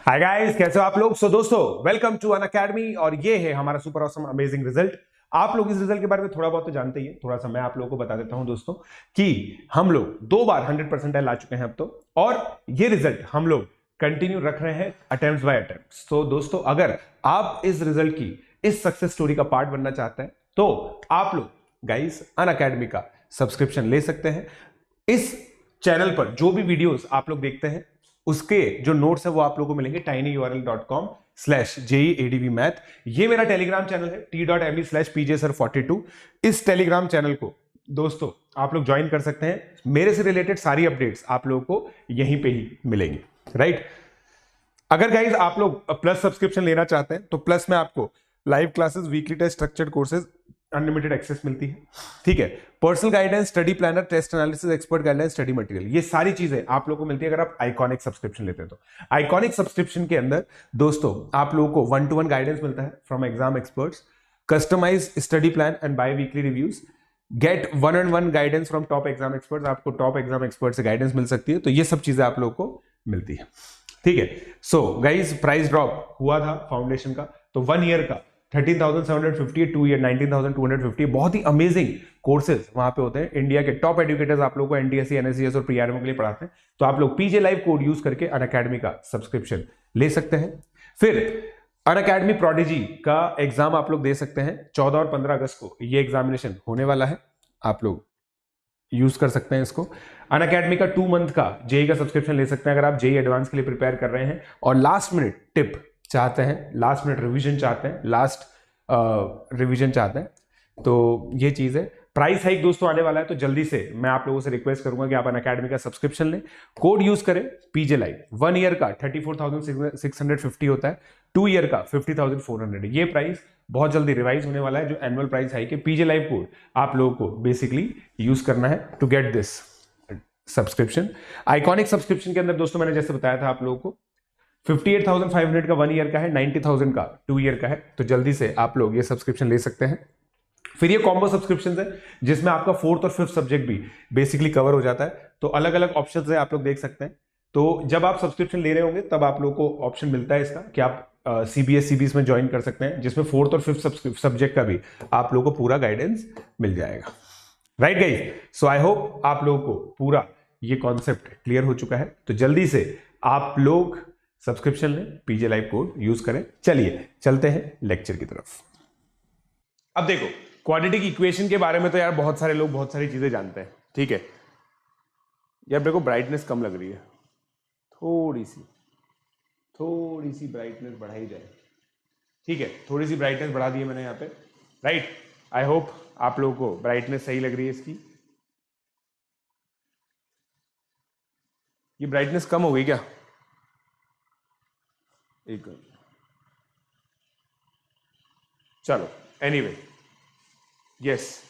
Hi guys, कैसे हो आप लोग। सो दोस्तों, वेलकम टू अन अकेडमी और ये है हमारा सुपर ऑसम अमेजिंग रिजल्ट। आप लोग इस रिजल्ट के बारे में थोड़ा बहुत तो जानते ही हैं, थोड़ा सा मैं आप लोगों को बता देता हूं दोस्तों कि हम लोग 2 बार 100% ला चुके हैं अब तो, और ये रिजल्ट हम लोग कंटिन्यू रख रहे हैं अटेम्प्ट बाय अटेम्प्ट। तो दोस्तों, अगर आप इस रिजल्ट की इस सक्सेस स्टोरी का पार्ट बनना चाहते हैं तो आप लोग गाइस अन अकेडमी का सब्सक्रिप्शन ले सकते हैं। इस चैनल पर जो भी वीडियोस आप लोग देखते हैं उसके जो नोट्स है वो आप लोगों को मिलेंगे tinyurl.com/jeadvmath। ये मेरा टेलीग्राम चैनल है t.me/pjsir42। इस टेलीग्राम चैनल को दोस्तों आप लोग ज्वाइन कर सकते हैं। मेरे से रिलेटेड सारी अपडेट्स आप लोगों को यहीं पे ही मिलेंगी, राइट। अगर गाइज आप लोग प्लस सब्सक्रिप्शन लेना चाहते हैं तो प्लस में आपको live classes, weekly test, structured courses, unlimited access मिलती है, ठीक है। Personal guidance, study planner, test analysis, expert guidance, study material, ये सारी चीजें आप लोगों को मिलती है अगर आप आइकॉनिक सब्सक्रिप्शन लेते हैं तो। आइकॉनिक सब्सक्रिप्शन के अंदर दोस्तों आप लोगों को 1-to-1 गाइडेंस मिलता है from exam experts, customize study plan and biweekly reviews, get 1-on-1 guidance from top exam experts. आपको टॉप एग्जाम एक्सपर्ट से गाइडेंस मिल सकती है, तो ये सब चीजें आप लोगों को मिलती है, ठीक है। सो गाइज, प्राइस ड्रॉप हुआ था फाउंडेशन का, तो 1 ईयर का 13,750, 2 ईयर 19,250। बहुत ही अमेजिंग कोर्सेज वहां पे होते हैं। इंडिया के टॉप एजुकेटर्स आप लोगों को एनटीएससी, एनएससीएस और प्रीआरएम के लिए पढ़ाते हैं। तो आप लोग पीजे लाइव कोड यूज करके अनअकैडमी का सब्सक्रिप्शन ले सकते हैं। फिर अनअकैडमी प्रोडिजी का एग्जाम आप लोग दे सकते हैं। 14 और 15 अगस्त को ये एग्जामिनेशन होने वाला है, आप लोग यूज कर सकते हैं इसको। अनअकैडमी का 2 मंथ का जेई का सब्सक्रिप्शन ले सकते हैं अगर आप जेई एडवांस के लिए प्रिपेयर कर रहे हैं और लास्ट मिनट टिप चाहते हैं, लास्ट मिनट रिवीजन चाहते हैं, लास्ट रिवीजन चाहते हैं, तो ये चीज है। प्राइस हाइक दोस्तों आने वाला है, तो जल्दी से मैं आप लोगों से रिक्वेस्ट करूंगा कि आप अनअकैडमी का सब्सक्रिप्शन लें, कोड यूज करें पीजे लाइव। 1 ईयर का 34,650 होता है, 2 ईयर का 50,400। ये प्राइस बहुत जल्दी रिवाइज होने वाला है। जो एनुअल प्राइस हाइक है, पीजे लाइव कोड आप लोगों को बेसिकली यूज करना है to get this subscription. Iconic subscription के अंदर दोस्तों मैंने जैसे बताया था आप लोगों को 58,500 का 1 ईयर का है, 90,000 का 2 ईयर का है, तो जल्दी से आप लोग ये सब्सक्रिप्शन ले सकते हैं। फिर ये कॉम्बो सब्सक्रिप्शन है जिसमें आपका 4th और 5th सब्जेक्ट भी बेसिकली कवर हो जाता है। तो अलग अलग ऑप्शन है, आप लोग देख सकते हैं। तो जब आप सब्सक्रिप्शन ले रहे होंगे तब आप लोग को ऑप्शन मिलता है इसका कि आप सीबीएस सीबीएस में ज्वाइन कर सकते हैं, जिसमें 4th और 5th सब्जेक्ट का भी आप लोगों को पूरा गाइडेंस मिल जाएगा, right guys. So I hope आप लोगों को पूरा ये कॉन्सेप्ट क्लियर हो चुका है। तो जल्दी से आप लोग सब्सक्रिप्शन लें, पीजे लाइव कोड यूज करें। चलिए चलते हैं लेक्चर की तरफ। अब देखो, क्वाड्रेटिक इक्वेशन के बारे में तो यार बहुत सारे लोग बहुत सारी चीजें जानते हैं, ठीक है। यार देखो, ब्राइटनेस कम लग रही है, थोड़ी सी ब्राइटनेस बढ़ाई जाए, ठीक है। थोड़ी सी ब्राइटनेस बढ़ा दी है मैंने यहाँ पे, राइट। आई होप आप लोगों को ब्राइटनेस सही लग रही है इसकी। ये ब्राइटनेस कम हो गई क्या? एक चलो, एनीवे, यस,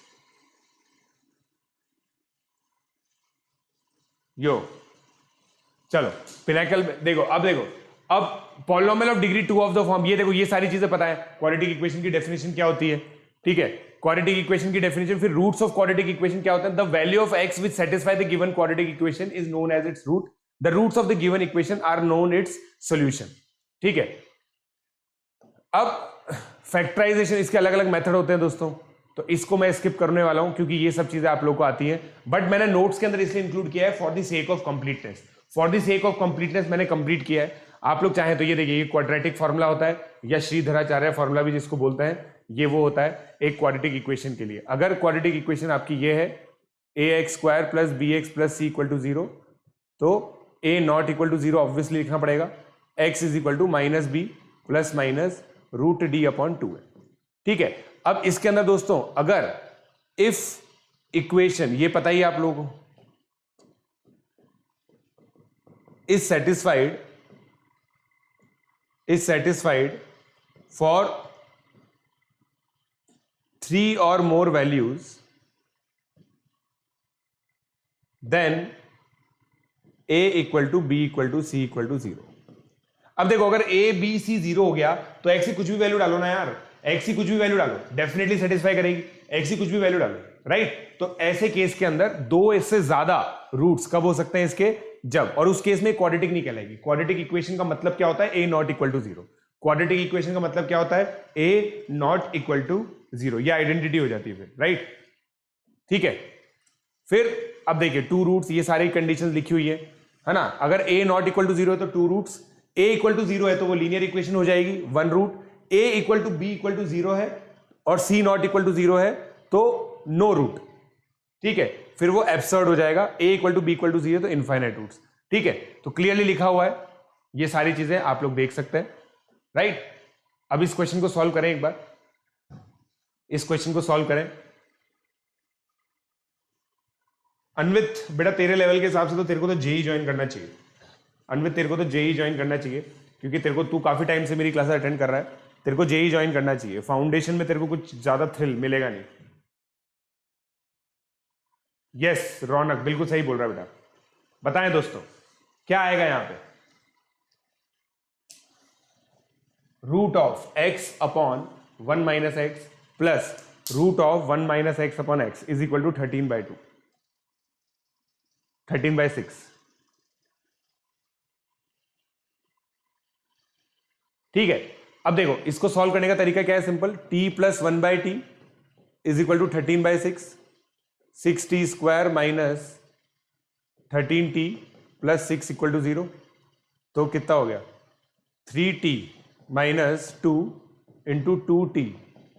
यो चलो पिनाकल देखो। अब polynomial of degree 2 of the form, ये देखो, ये सारी चीजें पता है। क्वाड्रेटिक इक्वेशन की डेफिनेशन क्या होती है, ठीक है। क्वाड्रेटिक इक्वेशन की डेफिनेशन, फिर रूट्स ऑफ क्वाड्रेटिक इक्वेशन क्या होता है। The value of x which satisfy the given quadratic equation is known as its root. The roots of the given equation are known its solution, ठीक है। अब factorisation, इसके अलग अलग मेथड होते हैं दोस्तों, तो इसको मैं स्किप करने वाला हूं क्योंकि ये सब चीजें आप लोगों को आती हैं, बट मैंने नोट्स के अंदर इसलिए इंक्लूड किया है for the sake of completeness. For the sake of completeness मैंने कंप्लीट किया है। आप लोग चाहें तो ये देखिए, ये क्वाड्रेटिक फॉर्मूला होता है या श्रीधराचार्य फॉर्मूला भी जिसको बोलते हैं, ये वो होता है एक क्वाड्रेटिक इक्वेशन के लिए। अगर क्वाड्रेटिक इक्वेशन आपकी ये है ax² + bx + c = 0, तो a not equal to 0 obviously लिखना पड़ेगा, x = -b ± √d/2 है, ठीक है। अब इसके अंदर दोस्तों अगर इफ इक्वेशन, ये पता ही आप लोगों को, is satisfied for 3 or more values, then a = b = c = 0। अब देखो, अगर a b c 0 हो गया तो x की कुछ भी वैल्यू डालो ना यार, x की कुछ भी वैल्यू डालो, डेफिनेटली सेटिस्फाई करेगी। x की कुछ भी वैल्यू डालो, राइट। तो ऐसे केस के अंदर 2 इससे ज्यादा रूट्स कब हो सकते हैं इसके, जब, और उस केस में क्वाड्रेटिक नहीं कहलाएगी। क्वाड्रेटिक इक्वेशन का मतलब क्या होता है, A not equal to zero. Quadratic equation का मतलब क्या होता है, A not equal to zero. ये आइडेंटिटी हो जाती है फिर, राइट। ठीक है, फिर अब देखिए टू रूट्स, ये सारी कंडीशंस लिखी हुई है ना। अगर a not equal to zero है तो two roots, a equal to zero है तो वो लीनियर इक्वेशन हो जाएगी, one root. A equal to B equal to zero है और c not equal to zero है तो नो रूट। ठीक है, फिर वो एब्सर्ड हो जाएगा, A equal to B equal to zero तो इनफाइनाइट रूट्स। ठीक है, तो क्लियरली लिखा हुआ है, ये सारी चीजें आप लोग देख सकते हैं, राइट। अब इस क्वेश्चन को सॉल्व करें एक बार, इस क्वेश्चन को सॉल्व करें। अन्वित बेटा तेरे लेवल के हिसाब से तो तेरे को तो जेई ज्वाइन करना चाहिए। अन्वित तेरे को तो जेई ज्वाइन करना चाहिए, क्योंकि तेरे को, तू काफी टाइम से मेरी क्लासेस अटेंड कर रहा है, तेरे को जेई ज्वाइन करना चाहिए। फाउंडेशन में तेरे को कुछ ज्यादा थ्रिल मिलेगा नहीं। यस रौनक बिल्कुल सही बोल रहा है बेटा। बताएं दोस्तों क्या आएगा यहां पे, root of x upon 1 minus x plus root of 1 minus x upon x is equal to 13/2, 13/6। ठीक है, अब देखो इसको सॉल्व करने का तरीका क्या है, simple. t plus 1/t is equal to 13/6, 6t square minus 13t plus 6 equal to 0। तो कितना हो गया, 3t minus 2 into 2t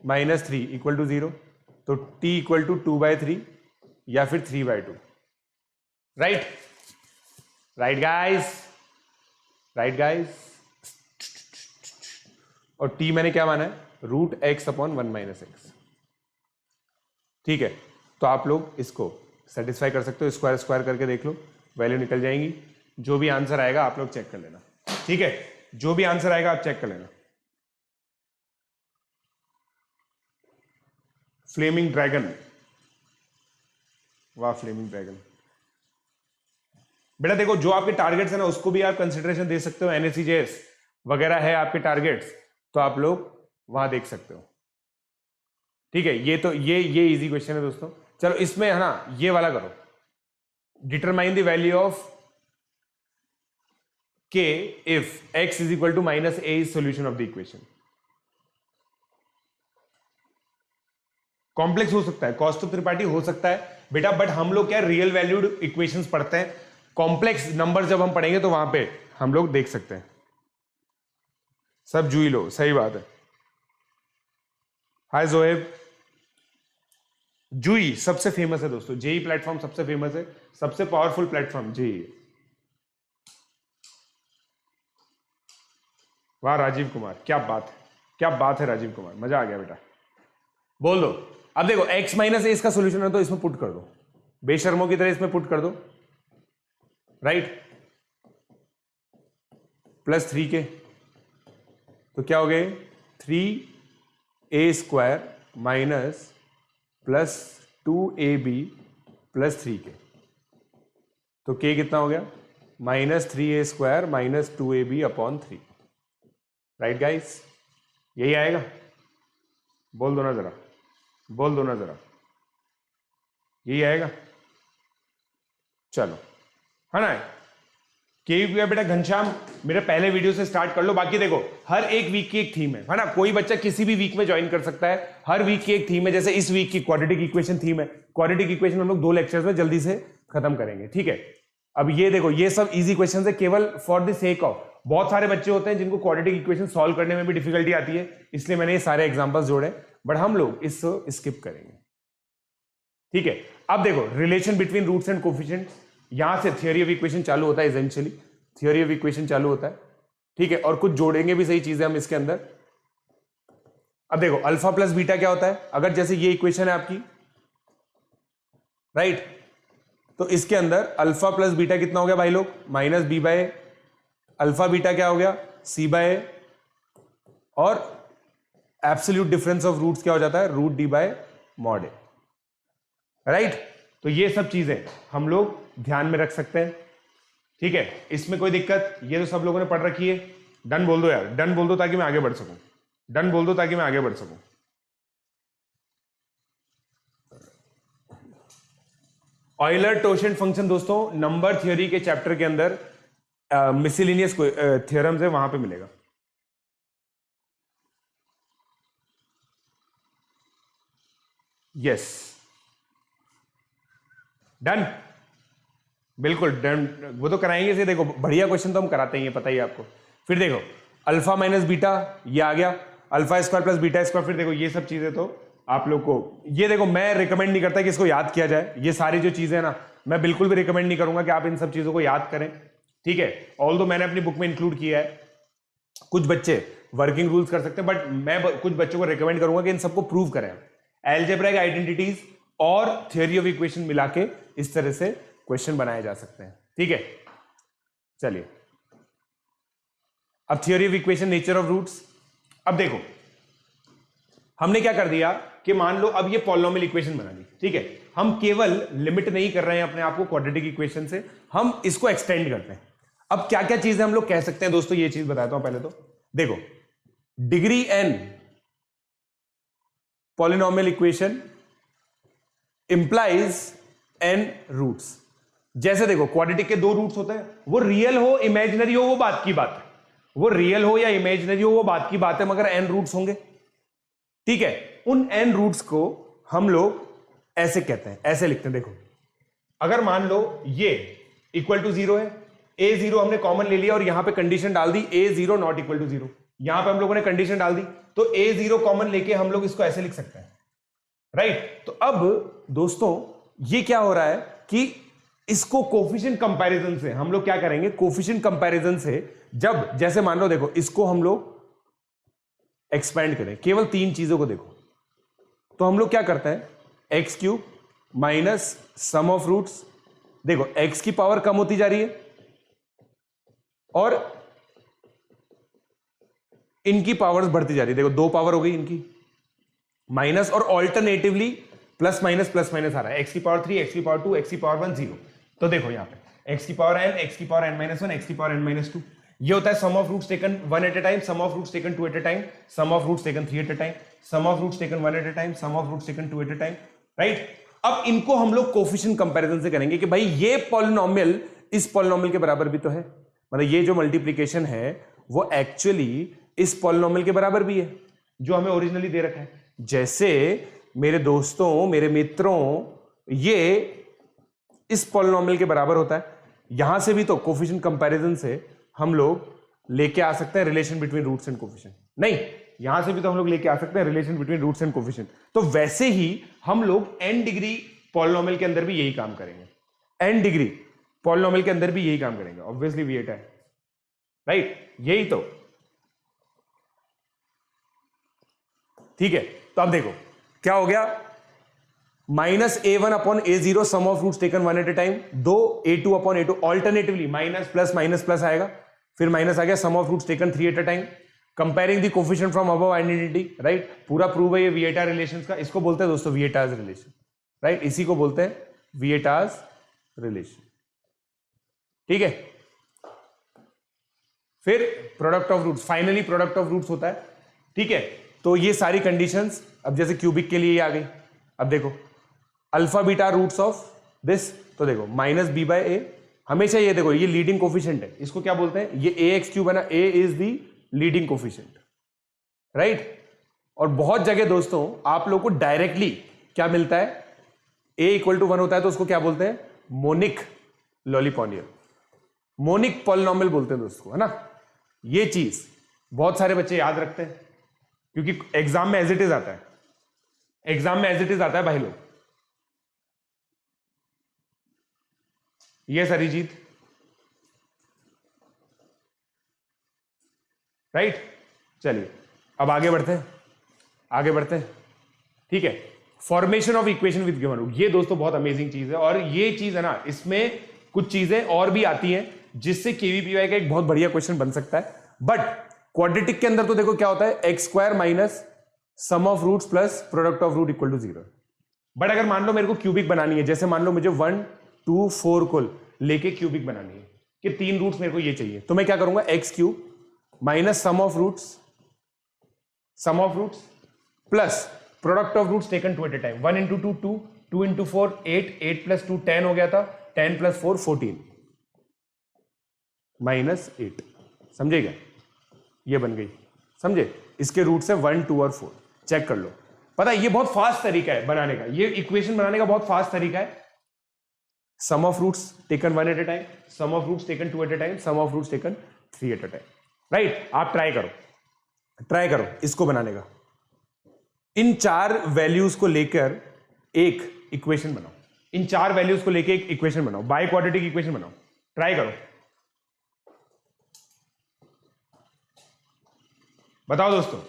minus 3 equal to 0। तो t इक्वल टू 2/3 या फिर 3/2, right. Right guys, right guys. और t मैंने क्या माना है, root x upon 1 minus x. ठीक है, तो आप लोग इसको सेटिस्फाई कर सकते हो, स्क्वायर स्क्वायर करके देख लो, वैल्यू निकल जाएंगी। जो भी आंसर आएगा आप लोग चेक कर लेना, ठीक है। जो भी आंसर आएगा आप चेक कर लेना। फ्लेमिंग ड्रैगन, वाह फ्लेमिंग ड्रैगन। बेटा देखो जो आपके टारगेट्स है ना उसको भी आप कंसिडरेशन दे सकते हो, एनएससीजेएस वगैरह है आपके टारगेट्स, तो आप लोग वहां देख सकते हो। ठीक है, ये तो ये इजी क्वेश्चन है दोस्तों। चलो इसमें है ना ये वाला करो, determine the value of k if x is equal to minus a is solution of the equation. Complex हो सकता है, कौस्तुभ त्रिपाठी हो सकता है बेटा, बट हम लोग क्या रियल वैल्यूड इक्वेशंस पढ़ते हैं। कॉम्प्लेक्स नंबर जब हम पढ़ेंगे तो वहां पे हम लोग देख सकते हैं। सब जूई लो, सही बात है। हाय जोएब। जूई सबसे फेमस है दोस्तों, जेई प्लेटफॉर्म सबसे फेमस है, सबसे पावरफुल प्लेटफॉर्म जेई है। वाह राजीव कुमार, क्या बात है, क्या बात है राजीव कुमार, मजा आ गया बेटा। बोल दो। अब देखो x माइनस ए इसका सोल्यूशन है तो इसमें पुट कर दो, बेशर्मों की तरह इसमें पुट कर दो, राइट। प्लस 3 के तो क्या हो गए, 3a square minus plus 2ab plus 3k। तो k कितना हो गया, minus 3a square minus 2ab upon 3, right guys. यही आएगा, बोल दो ना जरा, बोल दो ना जरा, यही आएगा। चलो है ना, के बेटा घनश्याम मेरे पहले वीडियो से स्टार्ट कर लो। बाकी देखो हर एक वीक की एक थीम है ना, कोई बच्चा किसी भी वीक में ज्वाइन कर सकता है। हर वीक की एक थीम है, जैसे इस वीक की क्वाड्रेटिक इक्वेशन थीम है। क्वाड्रेटिक इक्वेशन हम लोग 2 लेक्चर्स में जल्दी से खत्म करेंगे, ठीक है। अब ये देखो ये सब इजी क्वेश्चन है, केवल फॉर द सेक ऑफ, बहुत सारे बच्चे होते हैं जिनको क्वाड्रेटिक इक्वेशन सॉल्व करने में भी डिफिकल्टी आती है, इसलिए मैंने ये सारे एग्जांपल्स जोड़े, बट हम लोग इसको स्किप करेंगे, ठीक है। अब देखो relation between roots and coefficients, यहां से थ्योरी ऑफ इक्वेशन चालू होता है, इवेंचुअली थ्योरी ऑफ इक्वेशन चालू होता है, ठीक है। और कुछ जोड़ेंगे भी सही चीजें हम इसके अंदर। अब देखो अल्फा प्लस बीटा क्या होता है, अगर जैसे ये इक्वेशन है आपकी, राइट, तो इसके अंदर अल्फा प्लस बीटा कितना हो गया भाई लोग, minus b by alpha, beta क्या हो गया सी बाय, और एब्सोल्यूट डिफरेंस ऑफ रूट्स क्या हो जाता है, root D by mod a, right. तो ये सब चीजें हम लोग ध्यान में रख सकते हैं, ठीक है। इसमें कोई दिक्कत, ये तो सब लोगों ने पढ़ रखी है। डन बोल दो यार, डन बोल दो ताकि मैं आगे बढ़ सकूं, डन बोल दो ताकि मैं आगे बढ़ सकूं। ऑयलर टोरशन फंक्शन दोस्तों नंबर थ्योरी के चैप्टर के अंदर मिसलिनियस थ्योरम्स है, वहां पे मिलेगा। यस, डन, बिल्कुल डन, वो तो कराएंगे से। देखो बढ़िया क्वेश्चन तो हम कराते ही हैं, पता ही आपको। फिर देखो अल्फा माइनस बीटा, ये आ गया, alpha square plus beta square. फिर देखो ये सब चीजें तो आप लोग को, ये देखो मैं रिकमेंड नहीं करता कि इसको याद किया जाए, ये सारी जो चीजें ना मैं बिल्कुल भी रिकमेंड नहीं करूंगा कि आप इन सब चीजों को याद करें, ठीक है। ऑल्दो मैंने अपनी बुक में इंक्लूड किया है, कुछ बच्चे वर्किंग रूल्स कर सकते हैं, बट मैं कुछ बच्चों को रिकमेंड करूंगा कि इन सबको प्रूव करें। अलजेब्रिक आइडेंटिटीज और थ्योरी ऑफ इक्वेशन मिला के इस तरह से क्वेश्चन बनाए जा सकते हैं, ठीक है। चलिए अब theory of equation, nature of roots. अब देखो हमने क्या कर दिया कि मान लो अब ये पॉलिनोमियल इक्वेशन बना दी, ठीक है। हम केवल लिमिट नहीं कर रहे हैं अपने आप को क्वाड्रेटिक इक्वेशन से, हम इसको एक्सटेंड करते हैं। अब क्या क्या चीजें हम लोग कह सकते हैं दोस्तों, ये चीज बताता हूं पहले तो। देखो degree n polynomial equation implies n roots. जैसे देखो क्वाड्रेटिक के दो रूट्स होते हैं, वो रियल हो इमेजिनरी हो वो बात की बात है, वो रियल हो या इमेजिनरी हो वो बात की बात है, मगर n रूट्स होंगे, ठीक है। उन n रूट्स को हम लोग ऐसे कहते हैं, ऐसे लिखते हैं। देखो अगर मान लो ये इक्वल टू 0 है, a0 हमने कॉमन ले लिया और यहां पे कंडीशन डाल दी a0 नॉट इक्वल टू 0, यहां पे हम लोगों ने कंडीशन डाल दी, तो a0 कॉमन लेके हम लोग इसको ऐसे लिख सकते हैं, राइट। तो अब दोस्तों ये क्या हो रहा है कि इसको कोफिशिएंट कंपैरिजन से हम लोग क्या करेंगे, कोफिशिएंट कंपैरिजन से जब जैसे मान लो देखो इसको हम लोग एक्सपेंड करें, केवल तीन चीजों को देखो, तो हम लोग क्या करते हैं, x cube minus sum of roots. देखो एक्स की पावर कम होती जा रही है और इनकी पावर्स बढ़ती जा रही है, देखो दो पावर हो गई इनकी, माइनस और ऑल्टरनेटिवली प्लस माइनस आ रहा है, एक्स की पावर 3, एक्स की पावर 2, एक्स की पावर 1, 0। तो देखो यहां पे एक्स की पावर n, एक्स की पावर n माइनस 1, एक्स की पावर n माइनस 2, ये होता है sum of roots taken 1 at a time, sum of roots taken 2 at a time, sum of roots taken 3 at a time, sum of roots taken 1 at a time, sum of roots taken 2 at a time, right. अब इनको हम लोग coefficient comparison से करेंगे कि भाई ये polynomial इस पॉलिनोमियल के बराबर भी तो है, मतलब ये जो मल्टीप्लिकेशन है वो एक्चुअली इस पॉलिनोमियल के बराबर भी है जो हमें ओरिजिनली दे रखा है। जैसे मेरे दोस्तों, मेरे मित्रों, ये इस पॉलिनोमियल के बराबर होता है, यहां से भी तो कोफिशिएंट कंपैरिजन से हम लोग लेके आ सकते हैं relation between roots and coefficient, नहीं यहां से भी तो हम लोग लेके आ सकते हैं relation between roots and coefficient. तो वैसे ही हम लोग n डिग्री पॉलिनोमियल के अंदर भी यही काम करेंगे, n डिग्री पॉलिनोमियल के अंदर भी यही काम करेंगे, ऑब्वियसली v8 है, राइट, यही तो, ठीक है। तो अब देखो क्या हो गया, minus a1 upon a0 sum of roots taken 1 at a time, दो a2 upon a2 alternatively minus plus आएगा, फिर माइनस आ गया, sum of roots taken 3 at a time, comparing the coefficient from above identity, right. पूरा prove है ये v8r relations का, इसको बोलते हैं दोस्तों v8r रिलेशन, राइट, इसी को बोलते हैं v8r रिलेशन, ठीक है। फिर product of roots, finally product of roots होता है, ठीक है। तो ये सारी कंडीशंस अब जैसे क्यूबिक के लिए ये आ गई। अब देखो alpha beta roots of this, तो देखो माइनस बी बाय ए, हमेशा ये देखो ये लीडिंग कोफिशिएंट है, इसको क्या बोलते हैं, ये ए एक्स क्यूब है ना, A is the leading coefficient, right. और बहुत जगह दोस्तों आप लोग को डायरेक्टली क्या मिलता है, ए इक्वल टू 1 होता है तो उसको क्या बोलते हैं, मोनिक लॉलीपॉनियल, मोनिक पॉलिनोमियल बोलते हैं दोस्तों, है ना। ये चीज बहुत सारे बच्चे याद रखते हैं क्योंकि एग्जाम में एज इट इज आता है, एग्जाम में एज इट इज आता है भाई लोग। Yes Arijit, right. चलिए अब आगे बढ़ते हैं, ठीक है। Formation of equation with given root, ये दोस्तों बहुत अमेजिंग चीज है, और ये चीज है ना, इसमें कुछ चीजें और भी आती हैं जिससे केवीपीवाई का एक बहुत बढ़िया क्वेश्चन बन सकता है। बट क्वाड्रेटिक के अंदर तो देखो क्या होता है, x square minus sum of roots plus product of root equal to 0। But अगर मान लो मेरे को क्यूबिक बनानी है, जैसे मान लो मुझे 1 2 4 को लेके क्यूबिक बनानी है कि 3 रूट्स मेरे को ये चाहिए, तो मैं क्या करूंगा, x cube minus sum of roots plus product of roots taken 2 at a time, 1 into 2 2, 2 into 4 8, 8 plus 2 10 हो गया था, 10 प्लस 4 14 माइनस 8, समझे क्या? ये बन गई, समझे? इसके रूट से 1, 2 और 4 चेक कर लो। पता है ये बहुत फास्ट तरीका है बनाने का, ये इक्वेशन बनाने का बहुत फास्ट तरीका है। Sum of roots taken 1 at a time, sum of roots taken 2 at a time, sum of roots taken 3 at a time, right? आप ट्राई करो इसको बनाने का। इन 4 वैल्यूज को लेकर एक इक्वेशन बनाओ, इन 4 वैल्यूज को लेकर एक इक्वेशन बनाओ, बाय क्वाड्रेटिक इक्वेशन बनाओ, ट्राई करो। बताओ दोस्तों,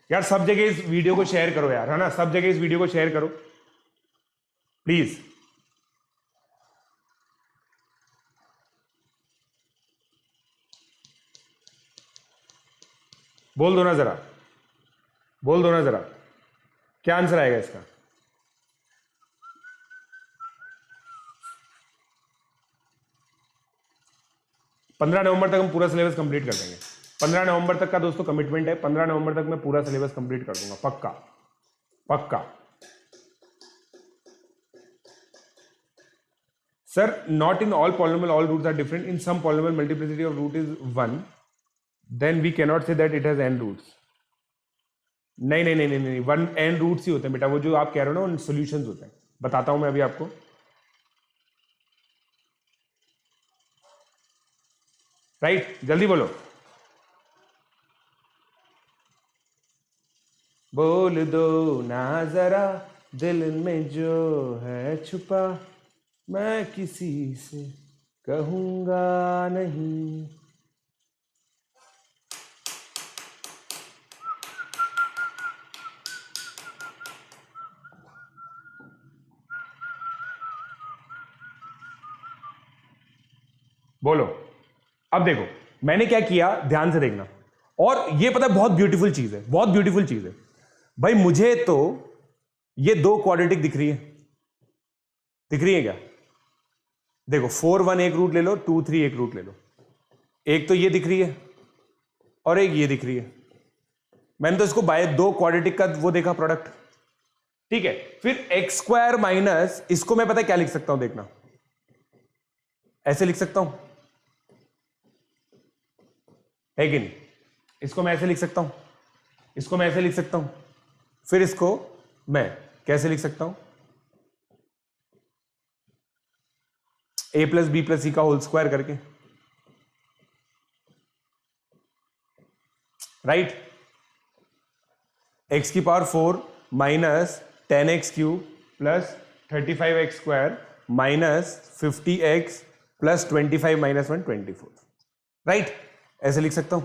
यार सब जगह इस वीडियो को शेयर करो यार, है ना? सब जगह इस वीडियो को शेयर करो प्लीज। बोल दो ना जरा, बोल दो ना जरा, क्या आंसर आएगा इसका? नवंबर तक हम पूरा सिलेबस कंप्लीट कर देंगे। 15 नवंबर तक का दोस्तों कमिटमेंट है, 15 नवंबर तक मैं पूरा सिलेबस कंप्लीट कर दूंगा, पक्का पक्का। Sir not in all polynomial all roots are different, in some polynomial multiplicity of root is 1, then we cannot say that it has n roots. नहीं नहीं नहीं नहीं नहीं, 1 n रूट्स ही होते हैं बेटा, वो जो आप कह रहे हो ना उन सॉल्यूशंस होते हैं। बताता हूं मैं अभी आपको, राइट? जल्दी बोलो, बोल दो ना जरा दिल में जो है छुपा, मैं किसी से कहूंगा नहीं। बोलो। अब देखो मैंने क्या किया, ध्यान से देखना, और ये पता है बहुत ब्यूटीफुल चीज है, बहुत ब्यूटीफुल चीज है भाई। मुझे तो ये 2 क्वाड्रेटिक दिख रही है, दिख रही है क्या? देखो 4 1 एक रूट ले लो, 2 3 एक रूट ले लो, एक तो ये दिख रही है और एक ये दिख रही है। मैंने तो इसको बाय 2 क्वाड्रेटिक का वो देखा प्रोडक्ट, ठीक है? फिर x स्क्वायर माइनस, इसको मैं पता है क्या लिख सकता हूं, देखना, ऐसे लिख सकता हूं, है कि नहीं? इसको मैं ऐसे लिख सकता हूं, इसको मैं ऐसे लिख सकता हूं, फिर इसको मैं कैसे लिख सकता हूं, a प्लस बी प्लस सी का होल स्क्वायर करके, राइट? x की power 4 minus 10x cube plus 35x square minus 50x plus 25 minus 1 24, right? ऐसे लिख सकता हूं,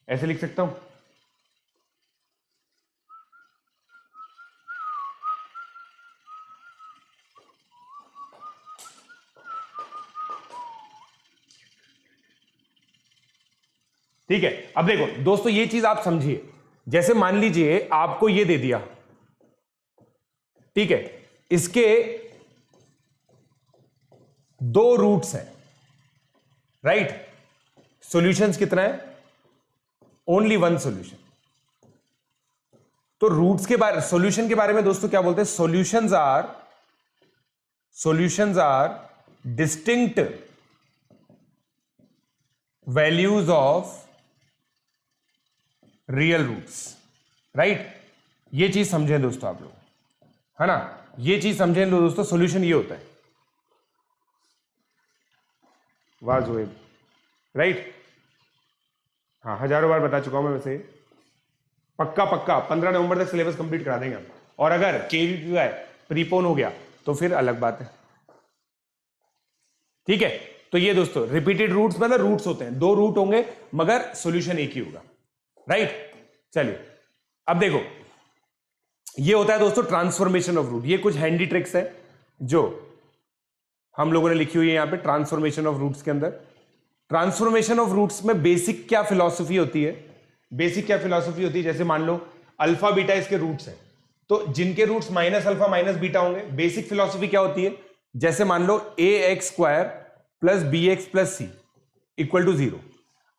ऐसे लिख सकता हूं। ठीक है? अब देखो दोस्तों, ये चीज आप समझिए, जैसे मान लीजिए आपको ये दे दिया, ठीक है? इसके 2 रूट्स हैं, राइट? सॉल्यूशंस कितना है? Only 1 solution. तो रूट्स के बारे, सॉल्यूशन के बारे में दोस्तों क्या बोलते हैं? Solutions are distinct values of real roots, right? ये चीज समझें दोस्तों आप लोग, है ना? ये चीज समझें दोस्तों, सॉल्यूशन ये होता है, वाज़, राइट? हाँ, हजारों बार बता चुका हूं मैं वैसे, पक्का पक्का 15 नवंबर तक सिलेबस कंप्लीट करा देंगे हम। और अगर KVPY प्रीपोन हो गया तो फिर अलग बात है, ठीक है? तो ये दोस्तों रिपीटेड रूट्स मतलब रूट्स होते हैं, 2 रूट होंगे मगर सॉल्यूशन एक ही होगा, राइट? चलिए अब देखो, ये होता है दोस्तों ट्रांसफॉर्मेशन ऑफ रूट। ये कुछ हैंडी ट्रिक्स है जो हम लोगों ने लिखी हुई है यहां पे ट्रांसफॉर्मेशन ऑफ रूट्स के अंदर। ट्रांसफॉर्मेशन ऑफ रूट्स में बेसिक क्या फिलॉसफी होती है? बेसिक क्या फिलॉसफी होती है? जैसे मान लो अल्फा बीटा इसके रूट्स हैं, तो जिनके roots minus alpha minus beta होंगे, बेसिक फिलॉसफी क्या होती है? जैसे मान लो ax square plus bx plus c equal to 0।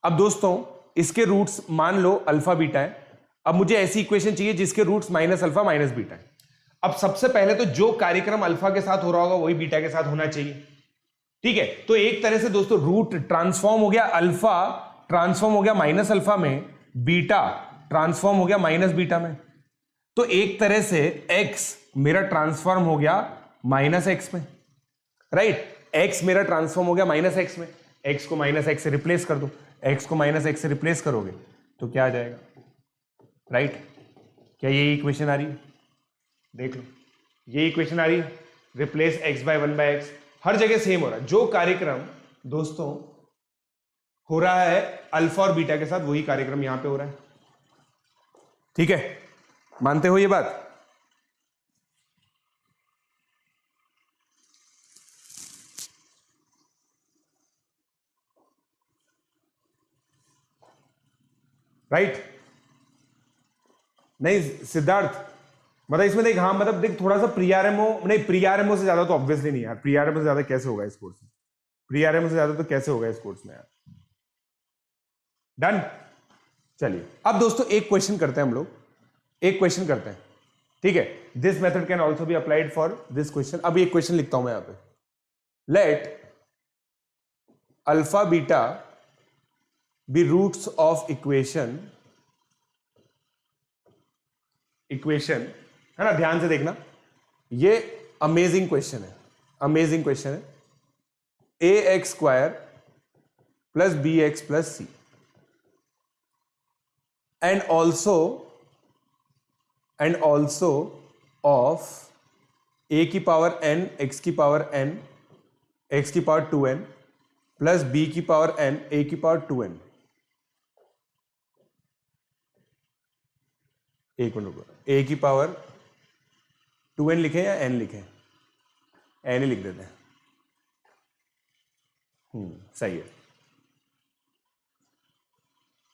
अब दोस्तों इसके रूट्स मान लो अल्फा बीटा है, अब मुझे ऐसी इक्वेशन चाहिए जिसके roots minus alpha minus beta है। अब सबसे पहले तो जो कार्यक्रम अल्फा के साथ हो रहा होगा वही बीटा के साथ होना चाहिए, ठीक है। तो एक तरह से दोस्तों रूट ट्रांसफॉर्म हो गया, अल्फा ट्रांसफॉर्म हो गया माइनस अल्फा में, बीटा ट्रांसफॉर्म हो गया माइनस बीटा में। तो एक तरह से x मेरा ट्रांसफॉर्म हो गया माइनस एक्स में, राइट। x मेरा ट्रांसफॉर्म हो गया माइनस एक्स में, x को माइनस एक्स से रिप्लेस कर दो, x को माइनस एक्स से रिप्लेस करोगे तो क्या आ जाएगा, राइट। क्या ये इक्वेशन आ रही है, देख लो ये इक्वेशन आ रही है, रिप्लेस x बाय 1/x, हर जगह सेम हो रहा है। जो कार्यक्रम दोस्तों हो रहा है अल्फा और बीटा के साथ वही कार्यक्रम यहां पे हो रहा है, ठीक है। मानते हो ये बात? राइट नहीं सिद्धार्थ, मतलब इसमें देख, हाँ मतलब देख थोड़ा सा प्री आरएमओ, नहीं प्री आरएमओ से ज्यादा तो ऑब्वियसली नहीं यार, प्री आरएमओ से ज्यादा कैसे होगा इस कोर्स में, प्री आरएमओ से ज्यादा तो कैसे होगा इस कोर्स में यार। डन। चलिए अब दोस्तों एक क्वेश्चन करते हैं हम लोग, एक क्वेश्चन करते हैं, ठीक है। This method can also be applied for this question. अब एक क्वेश्चन लिखता हूं मैं यहां पे, let alpha beta be roots of equation है ना, ध्यान से देखना, ये अमेजिंग क्वेश्चन है, अमेजिंग क्वेश्चन है। A x square plus B x plus C and also of A की पावर एन एक्स की पावर एन एक्स की पावर 2n प्लस बी की पावर एन ए की पावर 2n। एक minute, ए की power 2n लिखें या n लिखें? n ही लिख देते हैं, सही है,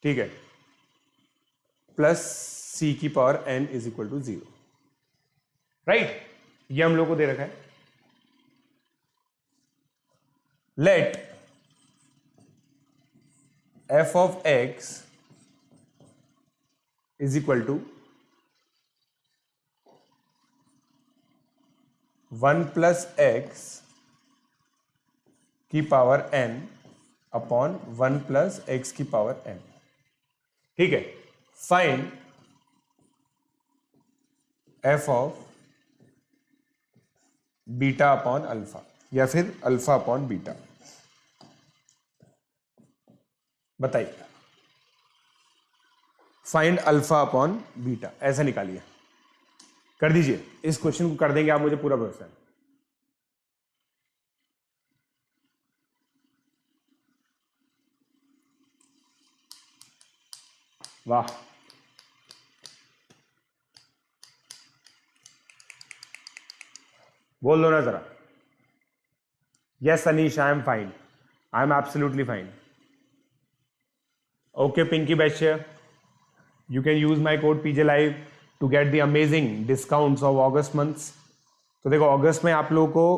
ठीक है। प्लस सी की power n is equal to 0, राइट। ये हम लोग को दे रखा है। Let f of x is equal to 1 plus x की power n upon 1 plus x की पावर n, ठीक है। Find f of beta upon alpha या फिर अल्फा अपॉन बीटा, बताइए। फाइंड अल्फा अपॉन बीटा ऐसा निकालिए, कर दीजिए, इस क्वेश्चन को कर देंगे आप, मुझे पूरा भरोसा है। वाह, बोल दो ना जरा। Yes Anish, I am fine, I am absolutely fine. Okay Pinky Baishya, you can use my code PJ Live to get the amazing discounts of August months। तो देखो अगस्त में आप लोगों को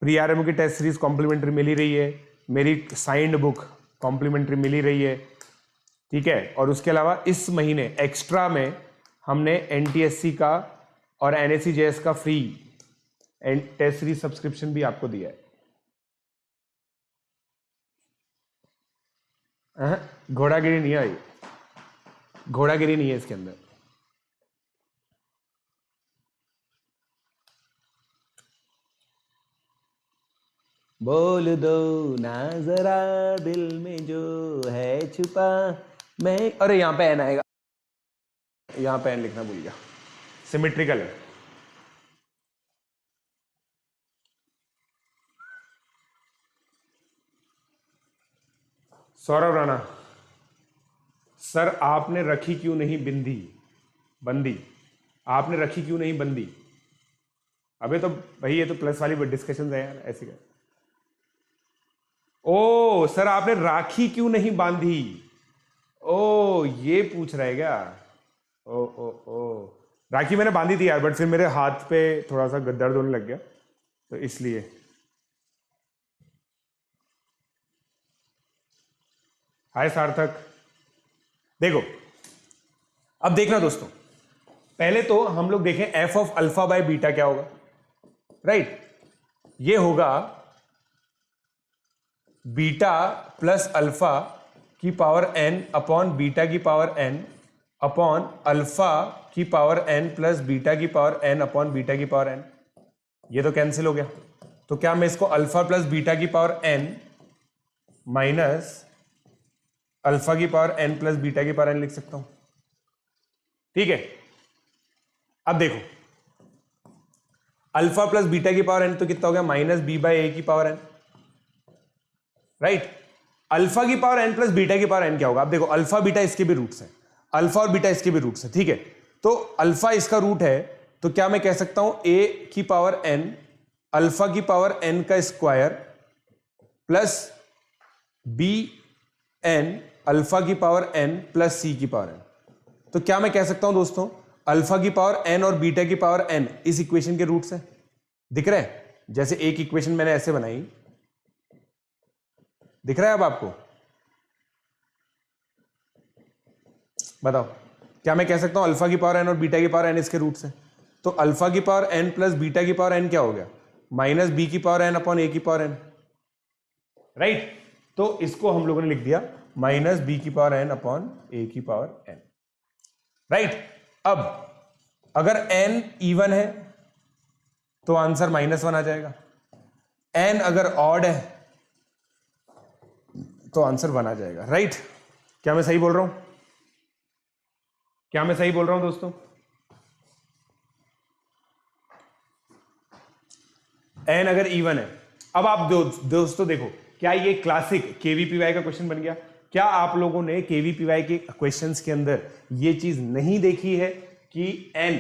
प्री आरएमओ की टेस्ट सीरीज कॉम्प्लीमेंट्री मिल ही रही है, मेरी साइंड बुक कॉम्प्लीमेंट्री मिल ही रही है, ठीक है। और उसके अलावा इस महीने एक्स्ट्रा में हमने एनटीएससी का और एनएससीजेएस का फ्री टेस्ट सीरीज सब्सक्रिप्शन भी आपको दिया है। घोड़ागिरी नहीं आई, घोड़ागिरी नहीं है इसके अंदर। बोल दो ना जरा दिल में जो है छुपा, मैं, अरे यहां पे एन आएगा, यहां पे एन लिखना भूल गया, सिमेट्रिकल है। सौरभ राणा, सर आपने रखी क्यों नहीं बिंदी, बंदी, आपने रखी क्यों नहीं बंदी? अबे तो भाई ये तो प्लस वाली डिस्कशन है यार, ऐसे क्या। ओ सर आपने राखी क्यों नहीं बांधी, ओ ये पूछ रहा है क्या? ओ ओ ओ, राखी मैंने बांधी थी यार, बट फिर मेरे हाथ पे थोड़ा सा दर्द होने लग गया तो इसलिए। हाय सार्थक, देखो अब देखना दोस्तों, पहले तो हम लोग देखें F of alpha by beta क्या होगा, राइट? ये होगा बीटा प्लस अल्फा की पावर एन अपॉन बीटा की पावर एन अपॉन अल्फा की पावर एन प्लस बीटा की पावर एन अपॉन बीटा की पावर एन। ये तो कैंसिल हो गया, तो क्या मैं इसको अल्फा प्लस बीटा की पावर एन माइनस अल्फा की पावर एन प्लस बीटा की पावर एन लिख सकता हूं? ठीक है, अब देखो अल्फा प्लस बीटा की पावर एन तो कितना हो गया, माइनस बी बाई ए की पावर एन, राइट? अल्फा की पावर एन प्लस बीटा की पावर एन क्या होगा? अब देखो अल्फा बीटा इसके भी रूट्स हैं, अल्फा और बीटा इसके भी रूट्स हैं, ठीक है? तो अल्फा इसका रूट है, तो क्या मैं कह सकता हूं ए की पावर एन अल्फा की पावर एन का square plus b n alpha की पावर एन प्लस सी की पावर एन। तो क्या मैं कह सकता हूं दोस्तों अल्फा की पावर एन और बीटा की पावर एन इस इक्वेशन के रूट्स हैं, दिख रहे हैं? जैसे एक इक्वेशन मैंने ऐसे बनाई, दिख रहा है अब आपको? बताओ, क्या मैं कह सकता हूं अल्फा की पावर एन और बीटा की पावर एन इसके रूट्स हैं? तो अल्फा की पावर एन प्लस बीटा की पावर एन क्या हो गया, माइनस बी की पावर एन अपॉन ए की पावर एन, राइट? तो इसको हम लोगों ने लिख दिया माइनस बी की पावर एन अपॉन ए की पावर एन, राइट? अब अगर n इवन है तो आंसर -1 आ जाएगा, n अगर ऑड है तो आंसर 1 आ जाएगा, राइट? क्या मैं सही बोल रहा हूं? क्या मैं सही बोल रहा हूं दोस्तों? n अगर इवन है, अब आप दोस्तों देखो, क्या ये क्लासिक केवीपीवाई का क्वेश्चन बन गया? क्या आप लोगों ने केवीपीवाई के क्वेश्चंस के अंदर ये चीज नहीं देखी है कि n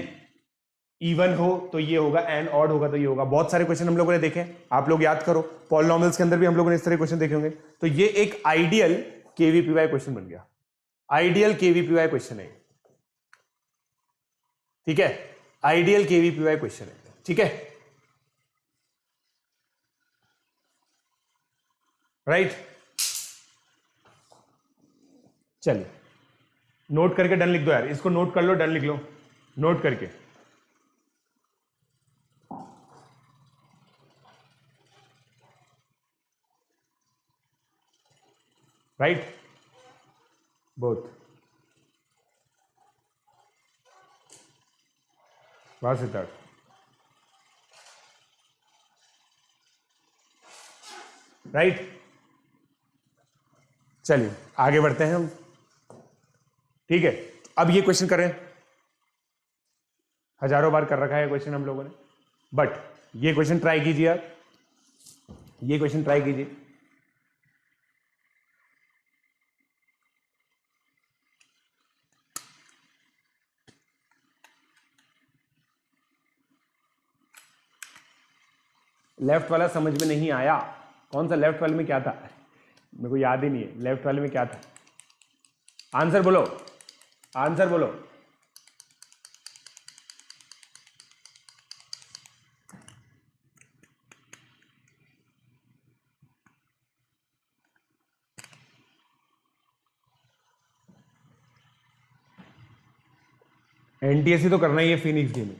इवन हो तो ये होगा, n ऑड होगा तो ये होगा? बहुत सारे क्वेश्चन हम लोगों ने देखे, आप लोग याद करो, पॉलिनॉमियल्स के अंदर भी हम लोगों ने इस तरह क्वेश्चन देखे होंगे। तो ये एक आइडियल केवीपीवाई क्वेश्चन बन गया, आइडियल केवीपीवाई क्वेश्चन है, ठीक है? आइडियल केवीपीवाई क्वेश्चन है, ठीक है, राइट? चलिए नोट करके डन लिख दो यार, इसको नोट कर लो, डन लिख लो नोट करके। राइट, बोथ, वाह सिद्धार्थ, राइट? चलिए आगे बढ़ते हैं हम, ठीक है? अब ये क्वेश्चन करें, हजारों बार कर रखा है क्वेश्चन हम लोगों ने, बट ये क्वेश्चन ट्राई कीजिए आप, ये क्वेश्चन ट्राई कीजिए। लेफ्ट वाला समझ में नहीं आया, कौन सा लेफ्ट वाले में क्या था? मेरे को याद ही नहीं है लेफ्ट वाले में क्या था। आंसर बोलो, आंसर बोलो। एनटीएससी तो करना ही है, Phoenix gaming,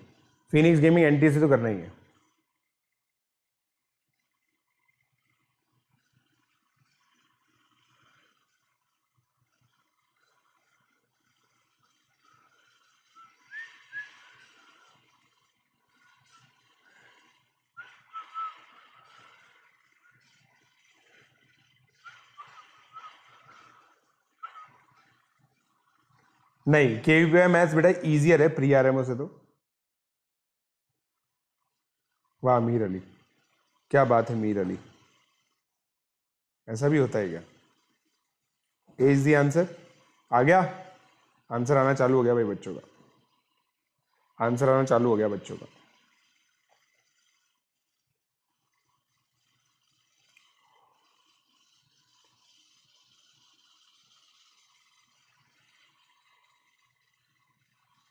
Phoenix gaming NTSC तो करना ही है। नहीं, केवीपीआई मैथ्स बेटा इजियर है प्री आरएमओ से तो। वाह मीर अली, क्या बात है मीर अली, ऐसा भी होता है क्या? एज दी आंसर आ गया, आंसर आना चालू हो गया भाई बच्चों का, आंसर आना चालू हो गया बच्चों का।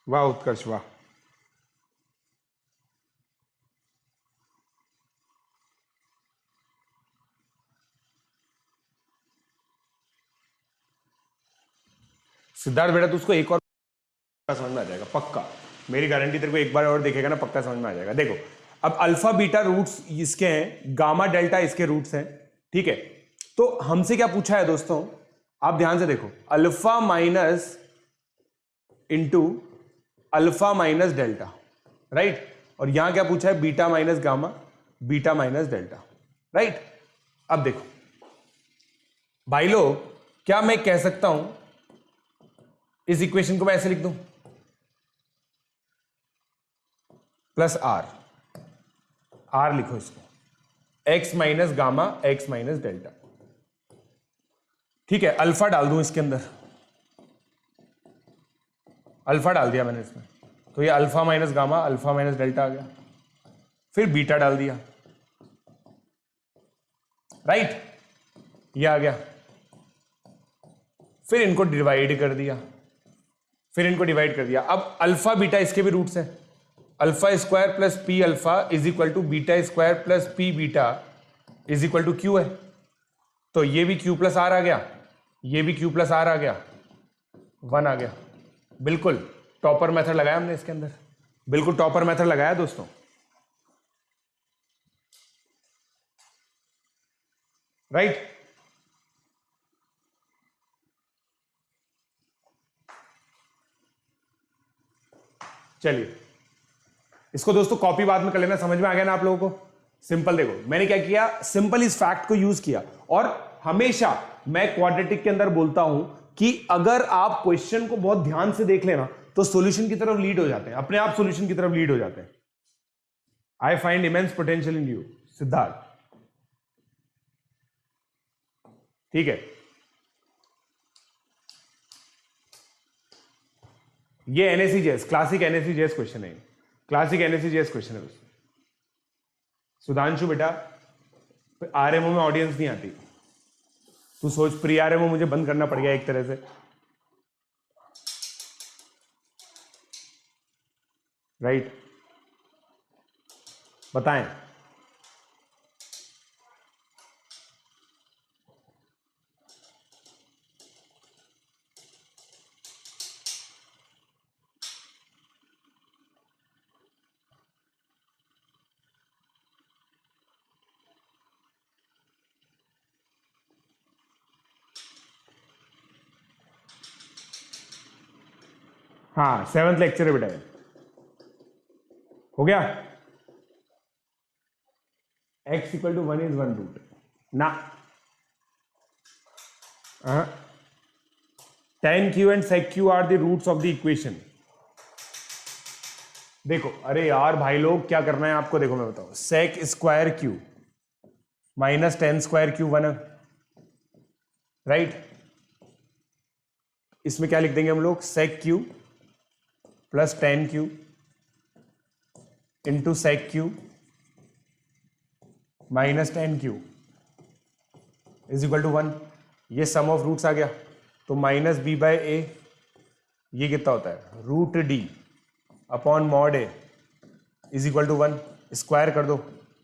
वाह उत्कर्ष वाह, सिद्धार्थ बेटा तो उसको एक और समझ में आ जाएगा पक्का। मेरी गारंटी, तेरे को एक बार और देखेगा ना पक्का समझ में आ जाएगा। देखो अब अल्फा बीटा रूट्स इसके हैं, गामा डेल्टा इसके रूट्स हैं, ठीक है। तो हमसे क्या पूछा है दोस्तों, आप ध्यान से देखो, alpha minus into alpha minus delta, right. और यहां क्या पूछा है, beta minus gamma, beta minus delta, right. अब देखो भाई लोग, क्या मैं कह सकता हूं इस इक्वेशन को मैं ऐसे लिख दूं, प्लस आर, आर लिखो इसको, x minus gamma x minus delta, ठीक है। अल्फा डाल दूं इसके अंदर, अल्फा डाल दिया मैंने इसमें, तो ये alpha minus gamma alpha minus delta आ गया। फिर बीटा डाल दिया, राइट, ये आ गया। फिर इनको डिवाइड कर दिया, फिर इनको डिवाइड कर दिया। अब अल्फा बीटा इसके भी रूट्स हैं, alpha square plus p alpha is equal to beta square plus p beta is equal to q है। तो ये भी क्यू प्लस आर आ गया, ये भी क्यू प्लस आर आ गया, 1 आ गया। बिल्कुल टॉपर मेथड लगाया हमने इसके अंदर, बिल्कुल टॉपर मेथड लगाया दोस्तों, राइट। चलिए इसको दोस्तों कॉपी बाद में कर लेना, समझ में आ गया ना आप लोगों को। सिंपल देखो मैंने क्या किया, सिंपल इस फैक्ट को यूज किया। और हमेशा मैं क्वाड्रेटिक के अंदर बोलता हूं कि अगर आप क्वेश्चन को बहुत ध्यान से देख लेना तो सॉल्यूशन की तरफ लीड हो जाते हैं, अपने आप सॉल्यूशन की तरफ लीड हो जाते हैं। I find immense potential in you Siddharth, ठीक है। ये एनएससीजेएस, क्लासिक एनएससीजेएस क्वेश्चन है, क्लासिक एनएससीजेएस क्वेश्चन है दोस्तों। सुधांशु बेटा, आरएमओ में ऑडियंस नहीं आती, तू सोच प्री आरएमओ मुझे बंद करना पड़ गया एक तरह से, राइट। बताएं, हाँ 7th लेक्चर है बेटा, हो गया। x equal to 1 is 1 root ना, tan q and sec q are the roots of the equation. देखो अरे यार भाई लोग क्या करना है आपको, देखो मैं बताऊं, sec square q minus tan square q 1, right. इसमें क्या लिख देंगे हम लोग, sec q plus tan q into sec q minus tan q is equal to 1। ये सम ऑफ रूट्स आ गया, तो माइनस बी बाय ए, ये कितना होता है, root D upon mod A is equal to 1। Square कर दो,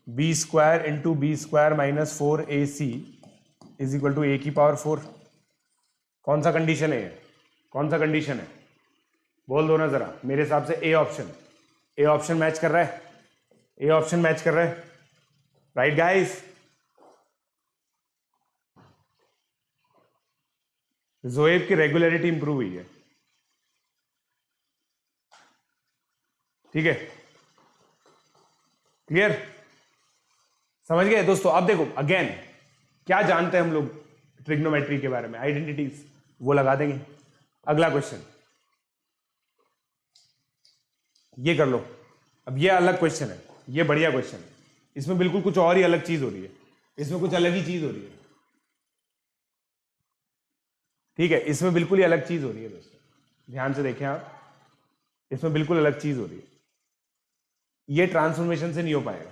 B square into B square minus 4ac is equal to A की पावर 4। कौन सा कंडीशन है ये, कौन सा कंडीशन है, बोल दो ना जरा। मेरे हिसाब से A option, A option match कर रहा है, ए ऑप्शन मैच कर रहा है, राइट गाइस। जोएब की रेगुलरिटी इंप्रूव हुई है, ठीक है, क्लियर, समझ गए दोस्तों। अब देखो अगेन क्या जानते हैं हम लोग ट्रिग्नोमेट्री के बारे में, आइडेंटिटीज वो लगा देंगे। अगला क्वेश्चन ये कर लो। अब ये अलग क्वेश्चन है, ये बढ़िया क्वेश्चन है, इसमें बिल्कुल कुछ और ही अलग चीज हो रही है, इसमें कुछ अलग ही चीज हो रही है, ठीक है, इसमें बिल्कुल ही अलग चीज हो रही है दोस्तों, ध्यान से देखें आप, इसमें बिल्कुल अलग चीज हो रही है। ये ट्रांसफॉर्मेशन से नहीं हो पाएगा,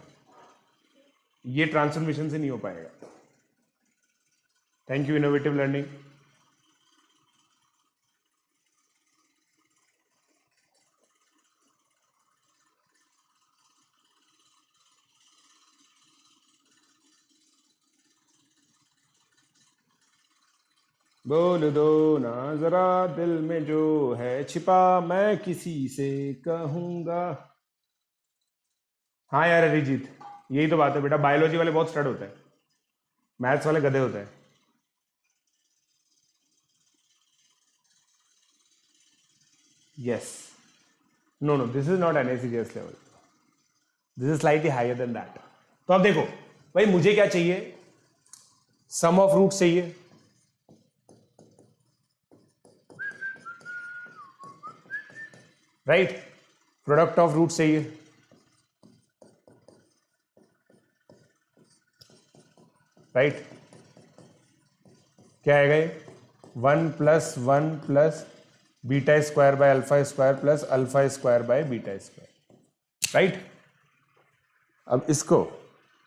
ये ट्रांसफॉर्मेशन से नहीं हो पाएगा। Thank you innovative learning. बोल दो ना जरा दिल में जो है छिपा, मैं किसी से कहूंगा। हाँ यार अरिजीत, यही तो बात है बेटा, बायोलॉजी वाले बहुत स्टड होते हैं, मैथ्स वाले गधे होते हैं। Yes, no no, this is not NaCGS level, this is slightly higher than that. तो अब देखो भाई, मुझे क्या चाहिए, सम ऑफ रूट्स चाहिए, राइट, प्रोडक्ट ऑफ रूट्स चाहिए, राइट, क्या आएगा ये, 1 + 1 + beta square by alpha square plus alpha square by beta square, right. अब इसको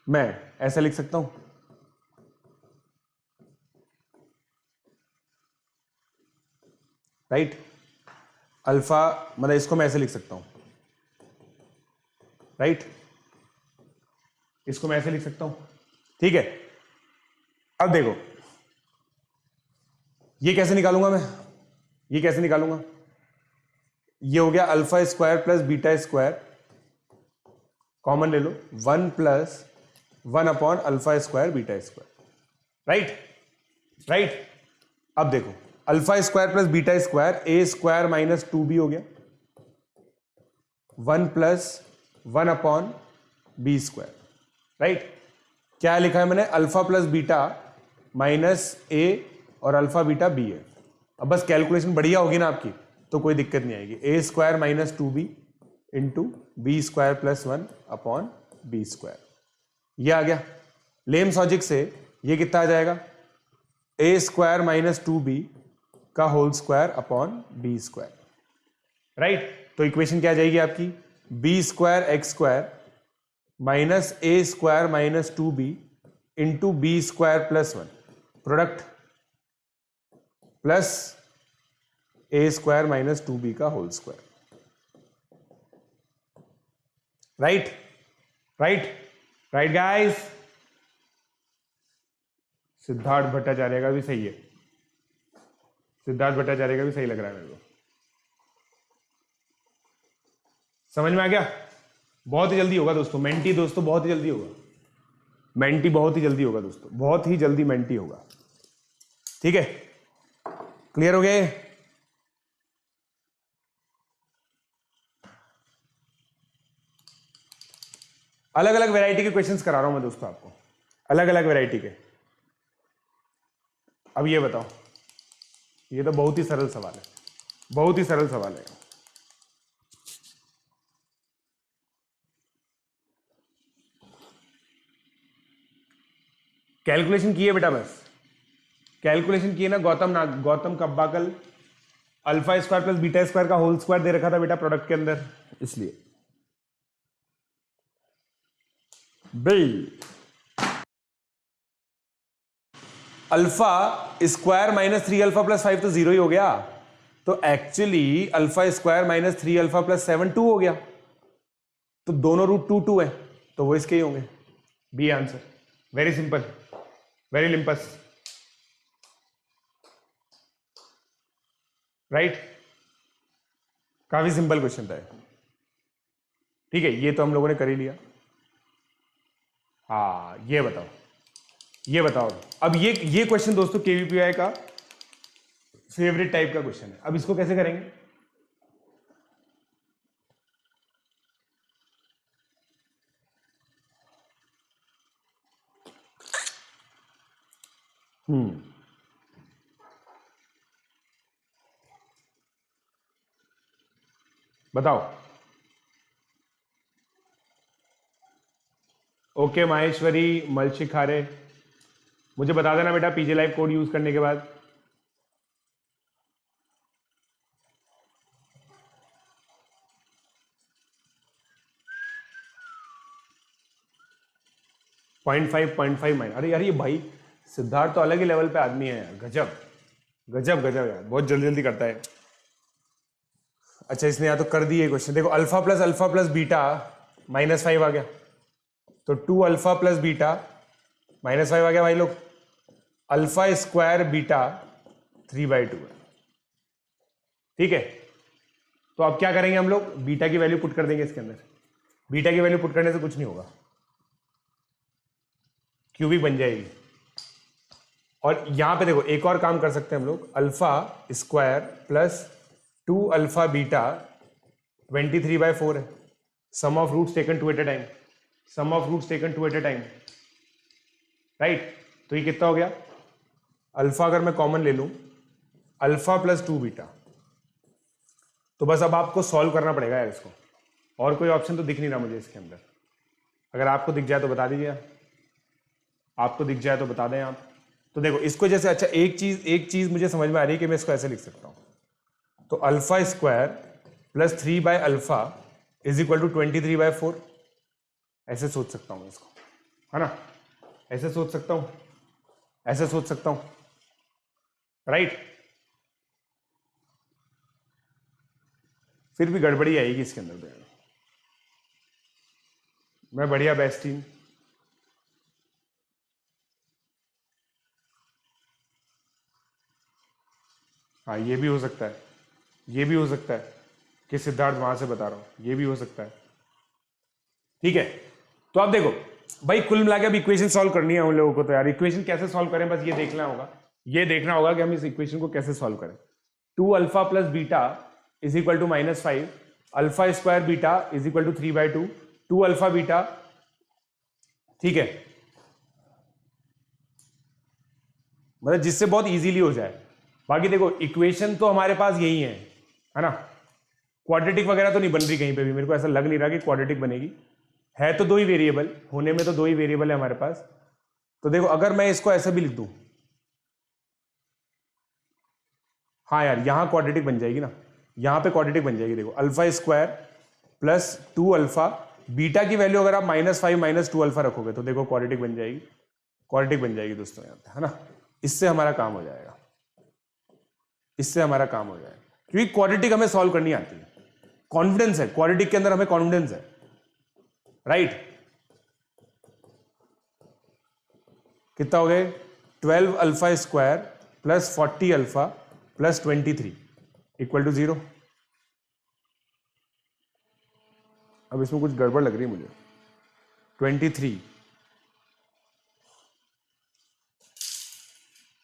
मैं ऐसा लिख सकता हूं, राइट, अल्फा मतलब इसको मैं ऐसे लिख सकता हूं, राइट, इसको मैं ऐसे लिख सकता हूं, ठीक है। अब देखो ये कैसे निकालूंगा मैं, ये कैसे निकालूंगा, ये हो गया alpha square plus beta square, common ले लो, 1 + 1 upon alpha square beta square, right, right. अब देखो alpha square plus beta square, A square minus 2b हो गया, 1 + 1 अपॉन बी स्क्वायर, राइट। क्या लिखा है मैंने, अल्फा प्लस बीटा माइनस ए और अल्फा बीटा बी है। अब बस कैलकुलेशन बढ़िया होगी ना आपकी तो कोई दिक्कत नहीं आएगी, A square minus 2b into B square plus 1 upon B square, ये आ गया। लेम्स लॉजिक से ये कितना आ जाएगा, ए स्क्वायर माइनस 2b का whole square upon B square, right. तो इक्वेशन क्या आ जाएगी आपकी, B square x square minus A square minus 2b into B square plus 1 product plus A square minus 2b का whole square, right, right, right guys. Siddharth Bhattacharya का भी सही है, सिद्धार्थ भट्टाचार्य का भी सही लग रहा है मेरे को, समझ में आ गया। बहुत ही जल्दी होगा दोस्तों, मेंटी दोस्तों बहुत ही जल्दी होगा, मेंटी बहुत ही जल्दी होगा दोस्तों, बहुत ही जल्दी मेंटी होगा, ठीक है, क्लियर हो गए। अलग अलग वैरायटी के क्वेश्चंस करा रहा हूं मैं दोस्तों आपको, अलग अलग वैरायटी के। अब ये बताओ, ये तो बहुत ही सरल सवाल है, बहुत ही सरल सवाल है। कैलकुलेशन किए बेटा, बस कैलकुलेशन किए ना, Gautam Kabbakal, alpha square plus beta square का होल स्क्वायर दे रखा था बेटा प्रोडक्ट के अंदर, इसलिए बिल alpha square minus 3 alpha plus 5 तो 0 ही हो गया, तो actually alpha square minus 3 alpha plus 7 2 हो गया, तो दोनों रूट 2 2 है, तो वो इसके ही होंगे, B answer, very simple, very लिंपस, राइट, काफी सिंपल क्वेश्चन था, ठीक है। ये तो हम लोगों ने कर ही लिया। हाँ ये बताओ, ये बताओ, अब ये क्वेश्चन दोस्तों केवीपीआई का फेवरेट टाइप का क्वेश्चन है। अब इसको कैसे करेंगे, बताओ। ओके माहेश्वरी मलशिखारे, मुझे बता देना बेटा पीजे लाइव कोड यूज करने के बाद। पॉइंट फाइव माइन, अरे यार ये भाई सिद्धार्थ तो अलग ही लेवल पे आदमी है यार, गजब गजब गजब यार, बहुत जल्दी जल्दी करता है। अच्छा इसने या तो कर दिए क्वेश्चन, देखो अल्फा प्लस बीटा -5 आ गया, तो 2 अल्फा प्लस बीटा -5 आ गया भाई लोग, अल्फा स्क्वायर बीटा 3/2 है। ठीक है, तो अब क्या करेंगे हम लोग, बीटा की वैल्यू पुट कर देंगे इसके अंदर। बीटा की वैल्यू पुट करने से कुछ नहीं होगा, क्यूबिक बन जाएगी। और यहां पे देखो एक और काम कर सकते हैं हम लोग, alpha square plus 2 alpha beta 23/4 है। Sum of roots taken 2 at a time, sum of roots taken 2 at a time, right. तो ये कितना हो गया, अल्फा अगर मैं कॉमन ले लूं, अल्फा प्लस 2 बीटा। तो बस अब आपको सॉल्व करना पड़ेगा यार इसको, और कोई ऑप्शन तो दिख नहीं रहा मुझे इसके अंदर। अगर आपको दिख जाए तो बता दीजिए, आपको दिख जाए तो बता दें आप। तो देखो इसको जैसे, अच्छा एक चीज मुझे समझ में आ रही है कि मैं इसको ऐसे लिख सकता हूं, तो अल्फा स्क्वायर प्लस 3/अल्फा इज इक्वल टू 23/4, ऐसे सोच सकता हूं इसको, है ना, ऐसे सोच सकता हूं, ऐसे सोच सकता हूं, राइट। फिर भी गड़बड़ी आएगी इसके अंदर, मैं बढ़िया बेस्टीन, हाँ ये भी हो सकता है, ये भी हो सकता है कि सिद्धार्थ वहां से बता रहा हूं, ये भी हो सकता है। ठीक है, तो आप देखो भाई कुल मिला के अब इक्वेशन सॉल्व करनी है हम लोगों को। तो यार इक्वेशन कैसे सॉल्व करें, बस ये देखना होगा, ये देखना होगा कि हम इस इक्वेशन को कैसे सॉल्व करें। 2 alpha plus beta is equal to -5, alpha square beta is equal to 3/2, 2 alpha beta, ठीक है, मतलब जिससे बहुत इजीली हो जाए। बाकी देखो इक्वेशन तो हमारे पास यही है ना, क्वाड्रेटिक वगैरह तो नहीं बन रही कहीं पे भी, मेरे को ऐसा लग नहीं रहा कि क्वाड्रेटिक बनेगी। है तो 2 ही वेरिएबल, होने में तो 2 ही वेरिएबल है हमारे पास। तो देखो अगर मैं इसको ऐसे भी लिख दूं, हाँ यार यहां क्वाड्रेटिक बन जाएगी ना, यहां पे क्वाड्रेटिक बन जाएगी। देखो alpha square plus 2 alpha, beta की वैल्यू अगर आप -5 -2 अल्फा रखोगे तो देखो क्वाड्रेटिक बन जाएगी, क्वाड्रेटिक बन जाएगी दोस्तों यहाँ पे, है ना। इससे हमारा काम हो जाएगा, इससे हमारा काम हो जाएगा, क्योंकि क्वाड्रेटिक हमें सॉल्व करनी आती है, कॉन्फिडेंस है क्वाड्रेटिक के अंदर, हमें कॉन्फिडेंस है, राइट। कितना हो गए, 12 alpha square plus 40 alpha plus 23 equal to 0। अब इसमें कुछ गड़बड़ लग रही है मुझे,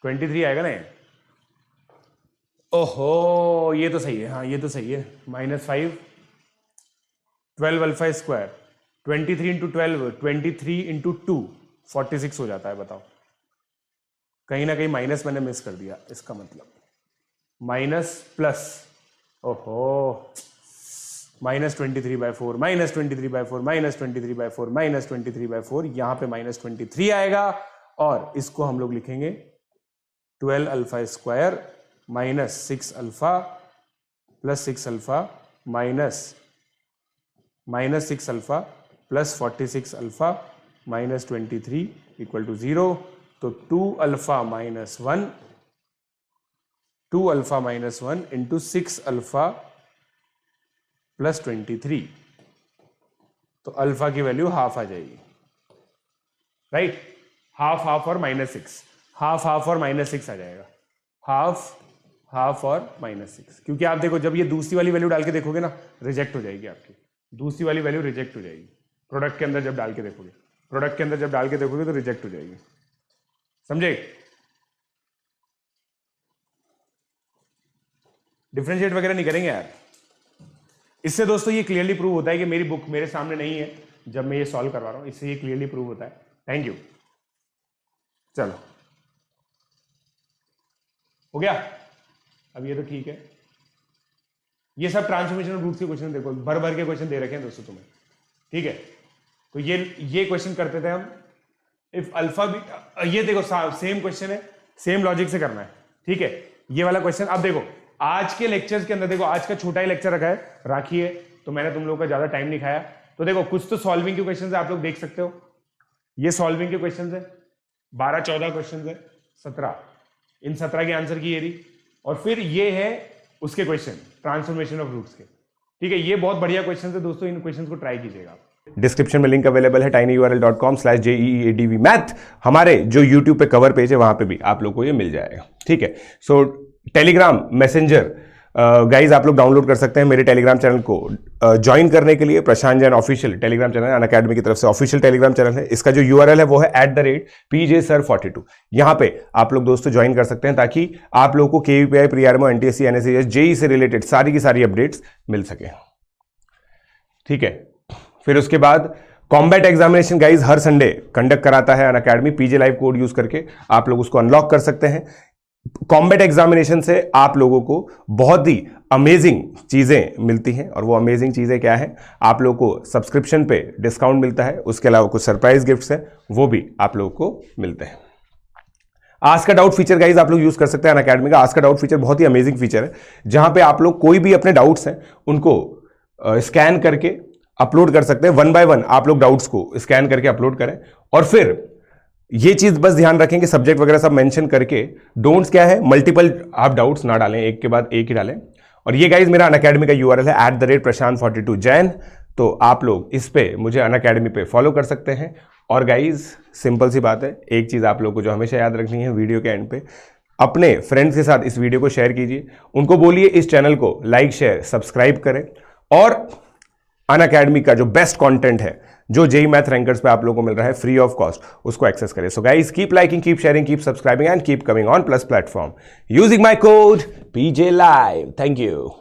23 आएगा ना, ओहो ये तो सही है, हाँ ये तो सही है, -5, 12 अल्फा स्क्वायर, 23 इंटू 12, 23 इंटू 2 46 हो जाता है। बताओ कहीं ना कहीं माइनस मैंने मिस कर दिया, इसका मतलब माइनस प्लस, ओहो -23/4, -23/4, -23/4, -23/4, यहां पे -23 आएगा, और इसको हम लोग लिखेंगे 12 alpha square -6 alpha plus 6 alpha -6 alpha plus 46 alpha -23 equal to 0। तो 2 अल्फा -1 इंटू 6 अल्फा प्लस 23, तो अल्फा की वैल्यू हाफ आ जाएगी, राइट। हाफ और -6, हाफ और -6 आ जाएगा, हाफ और -6, क्योंकि आप देखो जब ये दूसरी वाली वैल्यू डाल के देखोगे ना, रिजेक्ट हो जाएगी आपकी, दूसरी वाली वैल्यू रिजेक्ट हो जाएगी। प्रोडक्ट के अंदर जब डाल के देखोगे, प्रोडक्ट के अंदर जब डाल के देखोगे तो रिजेक्ट हो जाएगी, समझे। डिफरेंशिएट वगैरह नहीं करेंगे यार। इससे दोस्तों ये क्लियरली प्रूव होता है कि मेरी बुक मेरे सामने नहीं है जब मैं ये सॉल्व करवा रहा हूं, इससे ये क्लियरली प्रूव होता है। Thank you. चलो हो गया, अब ये तो ठीक है। ये सब ट्रांसफॉर्मेशन ऑफ रूट्स के क्वेश्चन देखो, भर भर के क्वेश्चन दे रखे हैं दोस्तों तुम्हें, ठीक है। तो ये क्वेश्चन करते थे हम, इफ अल्फा बीटा, ये देखो सेम क्वेश्चन है, सेम लॉजिक से करना है, ठीक है। ये वाला क्वेश्चन अब देखो, आज के लेक्चर्स के अंदर देखो, आज का छोटा ही लेक्चर रखा है, राखी है, तो मैंने तुम लोगों का ज्यादा टाइम नहीं खाया। तो देखो कुछ तो सॉल्विंग के क्वेश्चन आप लोग देख सकते हो, ये सॉल्विंग के क्वेश्चन है, 12-14 क्वेश्चन है, 17, इन 17 के आंसर की ये रही, और फिर ये है उसके क्वेश्चन ट्रांसफॉर्मेशन ऑफ रूट्स के, ठीक है। ये बहुत बढ़िया क्वेश्चन है दोस्तों, इन क्वेश्चन को ट्राई कीजिएगा। डिस्क्रिप्शन में लिंक अवेलेबल है tinyurl.com/JEEADV मैथ, हमारे जो यूट्यूब पे कवर पेज है वहां पे भी आप लोग को ये मिल जाएगा, ठीक है। सो टेलीग्राम मैसेंजर गाइज आप लोग डाउनलोड कर सकते हैं मेरे टेलीग्राम चैनल को ज्वाइन करने के लिए। Prashant Jain official telegram channel Unacademy की तरफ से ऑफिशियल टेलीग्राम चैनल है। इसका जो यूआरएल है वो है @PJSir42। यहां पे आप लोग दोस्तों ज्वाइन कर सकते हैं ताकि आप लोगों को केवीपीआई, प्री-आरएमओ, एनटीएससी, एनएससीएस, जेई से रिलेटेड सारी की सारी अपडेट्स मिल सके। ठीक है, फिर उसके बाद कॉम्बैट एग्जामिनेशन गाइज हर संडे कंडक्ट कराता है अनअकैडमी। पीजे लाइव कोड यूज करके आप लोग उसको अनलॉक कर सकते हैं। कॉम्बैट एग्जामिनेशन से आप लोगों को बहुत ही अमेजिंग चीजें मिलती हैं, और वो अमेजिंग चीजें क्या है, आप लोगों को सब्सक्रिप्शन पे डिस्काउंट मिलता है, उसके अलावा कुछ सरप्राइज गिफ्ट्स हैं वो भी आप लोगों को मिलते हैं। आस्क का डाउट फीचर गाइज आप लोग यूज कर सकते हैं अनअकैडमी का। आस्क का डाउट फीचर बहुत ही अमेजिंग फीचर है, जहां पे आप लोग कोई भी अपने डाउट्स हैं उनको स्कैन करके अपलोड कर सकते हैं। 1 बाय 1 आप लोग डाउट्स को स्कैन करके अपलोड करें, और फिर ये चीज बस ध्यान रखें कि सब्जेक्ट वगैरह सब मेंशन करके, डोंट्स क्या है, मल्टीपल आप डाउट्स ना डालें, एक के बाद एक ही डालें। और ये गाइज मेरा अनअकैडमी का यूआरएल है @Prashant42 तो आप लोग इस पे मुझे अनअकैडमी पे फॉलो कर सकते हैं। और गाइज सिंपल सी बात है, एक चीज आप लोग को जो हमेशा याद रखनी है, वीडियो के एंड पे अपने फ्रेंड्स के साथ इस वीडियो को शेयर कीजिए, उनको बोलिए इस चैनल को लाइक, शेयर, सब्सक्राइब करें, और अनअकैडमी का जो बेस्ट कंटेंट है, जो जेई मैथ रैंकर्स पे आप लोगों को मिल रहा है फ्री ऑफ कॉस्ट, उसको एक्सेस करें। So guys keep liking, keep sharing, keep subscribing and keep coming on plus platform using my code PJ Live। Thank you.